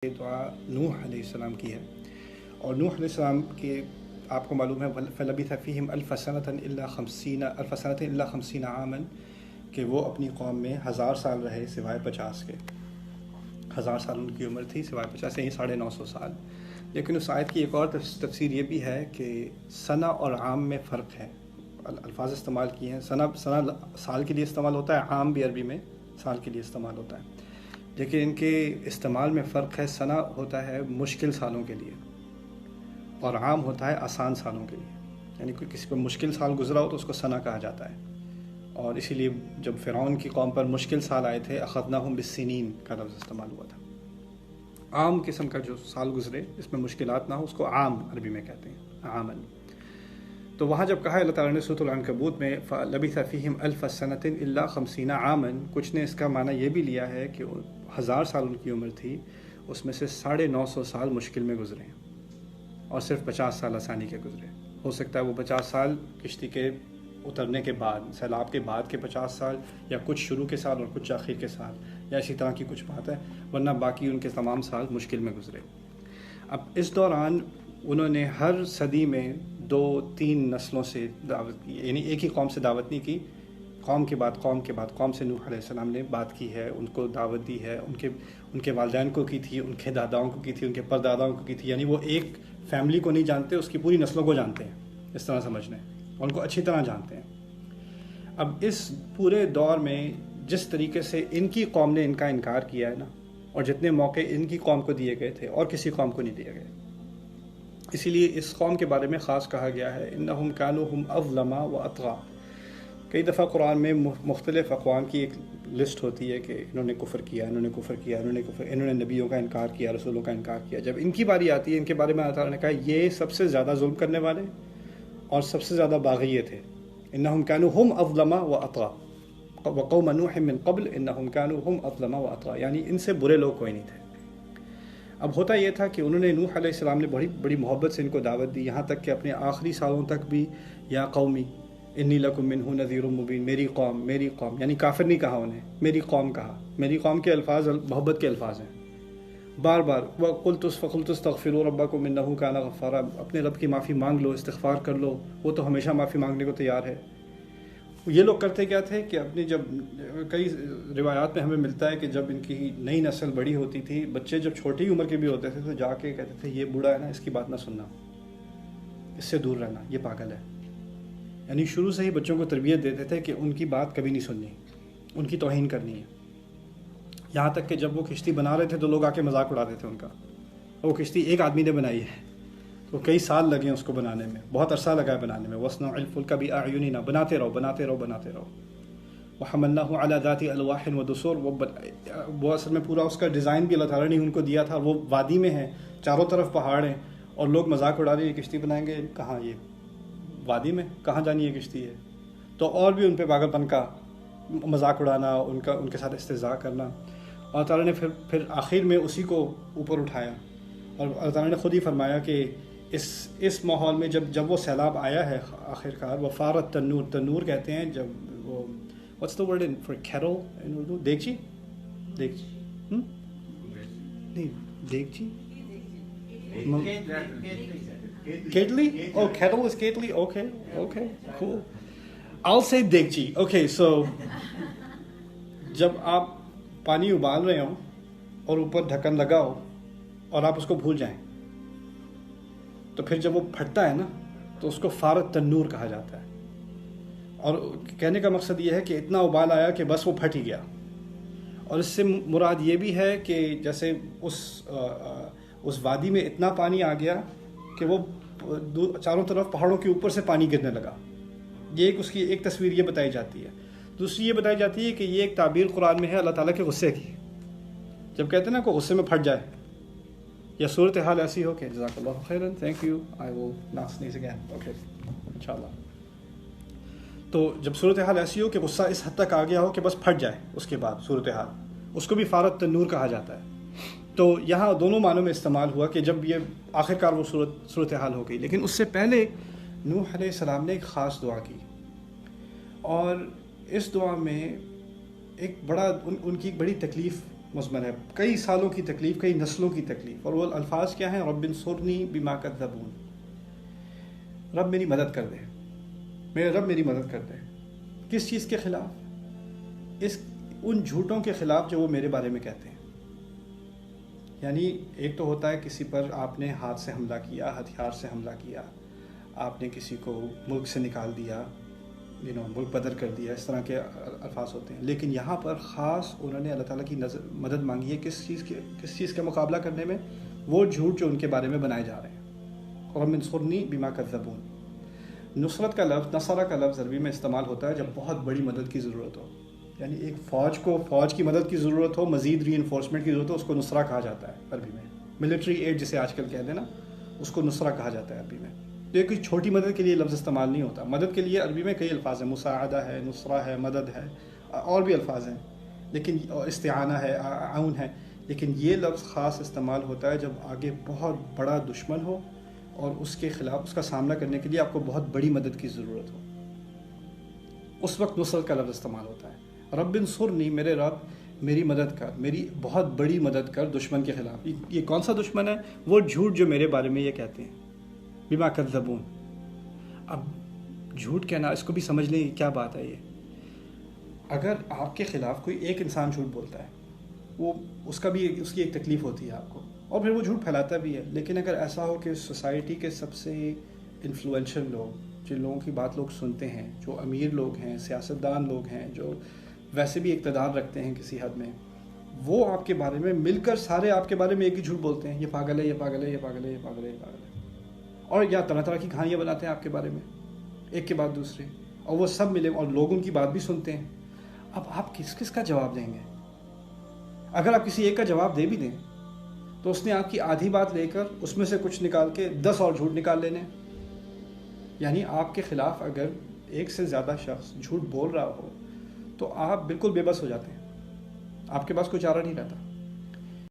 یہ دعا نوح علیہ السلام کی ہے، اور نوح علیہ السلام کے آپ کو معلوم ہے فَلَبِثَ فِيهِمْ أَلْفَ سَنَةً إِلَّا 50 عامًا کہ وہ اپنی قوم میں 1000 سال رہے سوائے 50 کے. 1000 سال ان کی عمر تھی سوائے 50، یعنی 950 سال. لیکن اس آیت کی ایک اور تفسیر یہ بھی ہے کہ سنہ اور عام میں فرق ہے. الفاظ استعمال کیے ہیں، سنہ سال کے لیے استعمال ہوتا ہے، عام بھی عربی میں سال کے لیے استعمال ہوتا ہے، لیکن ان کے استعمال میں فرق ہے. سنہ ہوتا ہے مشکل سالوں کے لیے اور عام ہوتا ہے آسان سالوں کے لیے. یعنی کوئی کسی پر مشکل سال گزرا ہو تو اس کو سنہ کہا جاتا ہے. اور اسی لیے جب فرعون کی قوم پر مشکل سال آئے تھے اخذناہم بالسنین کا لفظ استعمال ہوا تھا. عام قسم کا جو سال گزرے اس میں مشکلات نہ ہو اس کو عام عربی میں کہتے ہیں، عامن. تو وہاں جب کہا اللہ تعالیٰ نے سورۃ العنکبوت میں فَلَبِثَ فِيهِمْ أَلْفَ سَنَةٍ إِلَّا 50 عامًا، کچھ نے اس کا معنی یہ بھی لیا ہے کہ 1000 سال ان کی عمر تھی، اس میں سے 950 سال مشکل میں گزرے اور صرف 50 سال آسانی کے گزرے. ہو سکتا ہے وہ 50 سال کشتی کے اترنے کے بعد، سیلاب کے بعد کے 50 سال، یا کچھ شروع کے سال اور کچھ آخر کے سال، یا اسی طرح کی کچھ بات ہے، ورنہ باقی ان کے تمام سال مشکل میں گزرے. اب اس دوران انہوں نے ہر صدی میں 2-3 نسلوں سے دعوت کی، یعنی ایک ہی قوم سے دعوت نہیں کی، قوم کے بعد قوم کے بعد قوم سے نوح علیہ السلام نے بات کی ہے، ان کو دعوت دی ہے. ان کے والدین کو کی تھی، ان کے داداؤں کو کی تھی، ان کے پرداداؤں کو کی تھی. یعنی وہ ایک فیملی کو نہیں جانتے، اس کی پوری نسلوں کو جانتے ہیں، اس طرح سمجھنا ہے، ان کو اچھی طرح جانتے ہیں. اب اس پورے دور میں جس طریقے سے ان کی قوم نے ان کا انکار کیا ہے نا، اور جتنے موقع ان کی قوم کو دیے گئے تھے اور کسی قوم کو نہیں دیے گئے، اسی لیے اس قوم کے بارے میں خاص کہا گیا ہے انہم کانوا ہم اظلم واطغى. کئی دفعہ قرآن میں مختلف اقوام کی ایک لسٹ ہوتی ہے کہ انہوں نے کفر کیا، انہوں نے کفر کیا، انہوں نے نبیوں کا انکار کیا، رسولوں کا انکار کیا. جب ان کی باری آتی ہے، ان کے بارے میں اللہ تعالیٰ نے کہا یہ سب سے زیادہ ظلم کرنے والے اور سب سے زیادہ باغی یہ تھے. انہم کانوا ہم اظلم واطغى وقوم نوح من قبل انہم کانوا ہم اظلم واطغى، یعنی ان سے برے لوگ کوئی نہیں تھے. اب ہوتا یہ تھا کہ انہوں نے نوح علیہ السلام نے بڑی محبت سے ان کو دعوت دی، یہاں تک کہ اپنے آخری سالوں تک بھی یا قومی انی لکم منہ نذیر مبین، میری قوم میری قوم، یعنی کافر نہیں کہا انہیں، میری قوم کہا. میری قوم کے الفاظ محبت کے الفاظ ہیں. بار بار فقلت استغفروا ربکم انہ کان غفارا، اپنے رب کی معافی مانگ لو، استغفار کر لو، وہ تو ہمیشہ معافی مانگنے کو تیار ہے. یہ لوگ کرتے کیا تھے کہ اپنی، جب کئی روایات میں ہمیں ملتا ہے کہ جب ان کی نئی نسل بڑی ہوتی تھی، بچے جب چھوٹی عمر کے بھی ہوتے تھے تو جا کے کہتے تھے یہ بوڑھا ہے نا، اس کی بات نہ سننا، اس سے دور رہنا، یہ پاگل ہے. یعنی شروع سے ہی بچوں کو تربیت دیتے تھے کہ ان کی بات کبھی نہیں سننی، ان کی توہین کرنی ہے. یہاں تک کہ جب وہ کشتی بنا رہے تھے تو لوگ آ کے مذاق اڑاتے تھے ان کا. وہ کشتی ایک آدمی نے بنائی ہے، تو کئی سال لگے اس کو بنانے میں، بہت عرصہ لگا ہے بنانے میں. وَاصْنَعِ الْفُلْكَ بِأَعْيُنِنَا، بناتے رہو بناتے رہو بناتے رہو. وَحَمَلْنَاهُ عَلَى ذَاتِ أَلْوَاحٍ وَدُسُرٍ، وہ اصل میں پورا اس کا ڈیزائن بھی اللہ تعالیٰ نے ان کو دیا تھا. وہ وادی میں ہے، چاروں طرف پہاڑ ہیں، اور لوگ مذاق اڑا رہے ہیں یہ کشتی بنائیں گے کہاں، یہ وادی میں کہاں جانی یہ کشتی ہے. تو اور بھی ان پہ پاگل پن کا مذاق اڑانا، ان کے ساتھ استہزاء کرنا. اللہ تعالیٰ نے پھر آخر میں اسی کو اوپر اٹھایا، اور اللہ تعالیٰ نے خود ہی فرمایا کہ اس ماحول میں جب وہ سیلاب آیا ہے آخرکار، وفارت تنور، تنور کہتے ہیں جب وہ what's the word for kettle in Urdu؟ دیگچی، دیگچی نہیں، دیگچی کیٹلی، oh kettle is کیٹلی، okay cool I'll say دیگچی. okay so جب آپ پانی ابال رہے ہوں اور اوپر ڈھکن لگا ہو اور آپ اس کو بھول جائیں، تو پھر جب وہ پھٹتا ہے نا تو اس کو فارت تنور کہا جاتا ہے. اور کہنے کا مقصد یہ ہے کہ اتنا ابال آیا کہ بس وہ پھٹ ہی گیا. اور اس سے مراد یہ بھی ہے کہ جیسے اس وادی میں اتنا پانی آ گیا کہ وہ چاروں طرف پہاڑوں کے اوپر سے پانی گرنے لگا. یہ اس کی ایک تصویر یہ بتائی جاتی ہے. دوسری یہ بتائی جاتی ہے کہ یہ ایک تعبیر قرآن میں ہے اللہ تعالیٰ کے غصے کی. جب کہتے ہیں نا کہ غصے میں پھٹ جائے یا صورتحال ایسی ہو کہ جزاک اللہ خیرن، thank you, I will not sneeze again, okay انشاءاللہ. تو جب صورتحال ایسی ہو کہ غصہ اس حد تک آ گیا ہو کہ بس پھٹ جائے، اس کے بعد صورتحال، اس کو بھی فارت تنور کہا جاتا ہے. تو یہاں دونوں معنوں میں استعمال ہوا کہ جب یہ آخرکار وہ صورتحال ہو گئی. لیکن اس سے پہلے نوح علیہ السلام نے ایک خاص دعا کی، اور اس دعا میں ایک بڑا ان کی ایک بڑی تکلیف مزمن ہے، کئی سالوں کی تکلیف، کئی نسلوں کی تکلیف، اور وہ الفاظ کیا ہیں؟ رب انصرنی بما کذبون، رب میری مدد کر دے، میرے رب میری مدد کر دے۔ کس چیز کے خلاف؟ ان جھوٹوں کے خلاف جو وہ میرے بارے میں کہتے ہیں۔ یعنی ایک تو ہوتا ہے کسی پر آپ نے ہاتھ سے حملہ کیا، ہتھیار سے حملہ کیا، آپ نے کسی کو ملک سے نکال دیا، ملک بدر کر دیا، اس طرح کے الفاظ ہوتے ہیں۔ لیکن یہاں پر خاص انہوں نے اللہ تعالیٰ کی مدد مانگی ہے کس چیز کا مقابلہ کرنے میں؟ وہ جھوٹ جو ان کے بارے میں بنائے جا رہے ہیں۔ رب انصرنی بما کذبون۔ نصرت کا لفظ، نصرہ کا لفظ عربی میں استعمال ہوتا ہے جب بہت بڑی مدد کی ضرورت ہو، یعنی ایک فوج کی مدد کی ضرورت ہو، مزید ری انفورسمنٹ کی ضرورت ہو، اس کو نصرہ کہا جاتا ہے عربی میں۔ ملٹری ایڈ جسے آج کل کہتے ہیں نا، اس کو نصرہ کہا جاتا ہے عربی میں۔ تو یہ کوئی چھوٹی مدد کے لیے لفظ استعمال نہیں ہوتا۔ مدد کے لیے عربی میں کئی الفاظ ہیں، مساعدہ ہے، نصرہ ہے، مدد ہے، اور بھی الفاظ ہیں، لیکن استعانہ ہے، عون ہے، لیکن یہ لفظ خاص استعمال ہوتا ہے جب آگے بہت بڑا دشمن ہو اور اس کے خلاف اس کا سامنا کرنے کے لیے آپ کو بہت بڑی مدد کی ضرورت ہو، اس وقت نصرت کا لفظ استعمال ہوتا ہے۔ رب انصرنی، میرے رب میری مدد کر، میری بہت بڑی مدد کر دشمن کے خلاف۔ یہ کون سا دشمن ہے؟ وہ جھوٹ جو میرے بارے میں یہ کہتے ہیں، بما کذبون۔ اب جھوٹ کہنا، اس کو بھی سمجھ لیں کیا بات ہے یہ۔ اگر آپ کے خلاف کوئی ایک انسان جھوٹ بولتا ہے، وہ اس کی ایک تکلیف ہوتی ہے آپ کو، اور پھر وہ جھوٹ پھیلاتا بھی ہے۔ لیکن اگر ایسا ہو کہ سوسائٹی کے سب سے انفلوئنشل لوگ، جن لوگوں کی بات لوگ سنتے ہیں، جو امیر لوگ ہیں، سیاستدان لوگ ہیں، جو ویسے بھی اقتدار رکھتے ہیں کسی حد میں، وہ آپ کے بارے میں مل کر سارے آپ کے بارے میں ایک ہی جھوٹ بولتے ہیں، یہ پاگل ہے، یہ پاگل ہے، یہ پاگل ہے، یہ پاگل ہے، یہ پاگل ہے، اور یا طرح طرح کی کہانیاں بناتے ہیں آپ کے بارے میں ایک کے بعد دوسرے، اور وہ سب ملے اور لوگ ان کی بات بھی سنتے ہیں۔ اب آپ کس کا جواب دیں گے؟ اگر آپ کسی ایک کا جواب دے بھی دیں تو اس نے آپ کی آدھی بات لے کر اس میں سے کچھ نکال کے 10 اور جھوٹ نکال لینے۔ یعنی آپ کے خلاف اگر ایک سے زیادہ شخص جھوٹ بول رہا ہو تو آپ بالکل بے بس ہو جاتے ہیں، آپ کے پاس کوئی چارہ نہیں رہتا۔